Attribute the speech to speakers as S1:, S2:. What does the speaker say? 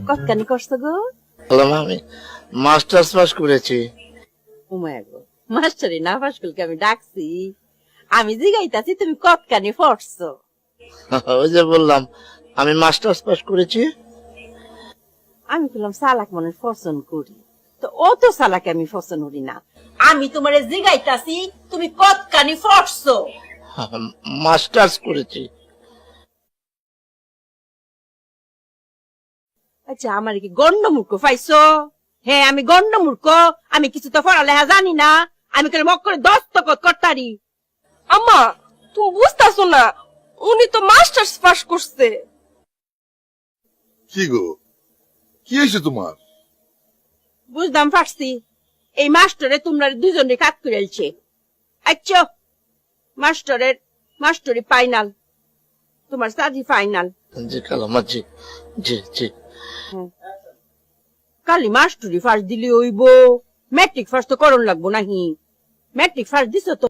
S1: কতখানি করছো গো?
S2: বললাম আমি মাস্টার্স পাস করেছি।
S1: উমায় গো, মাস্টারি না পাস করলে আমি ডাকছি। আমি জিগাইতাছি তুমি কতখানি পড়ছো।
S2: ওই যে বললাম আমি মাস্টার্স পাস করেছি।
S1: আমি বললাম সালাক মনে পছন্দ করি, তো ও তো সালাকে আমি পছন্দ করি না। আমি তোমারে জিগাইতাছি তুমি কতখানি পড়ছো।
S2: মাস্টার্স করেছি।
S1: আচ্ছা, আমার কি গণ্ড মূর্খ পাইছো? হ্যাঁ, আমি গণ্ড মূর্খ। আমি কিছু তো পড়ালেখা জানি না। আমি করে মক করে দস্তখত করতারি।
S3: আম্মা, তুমি বুঝতেছো না, উনি তো মাস্টার্স পাস করছে।
S4: কি গো, কি হয়েছে তোমার?
S1: বুঝলাম পারছি, এই মাস্টারে তোমরা দুজনে কাজ করেছে। আচ্ছা, মাস্টারি ফাইনাল, তোমার সাজি ফাইনাল।
S2: জি খালাম্মা, জি জি জি।
S1: কালি মাস্টারি ফার্স্ট দিলে হইব, ম্যাট্রিক ফার্স্ট তো করণ লাগবো নাহি? ম্যাট্রিক ফার্স্ট দিছো তো?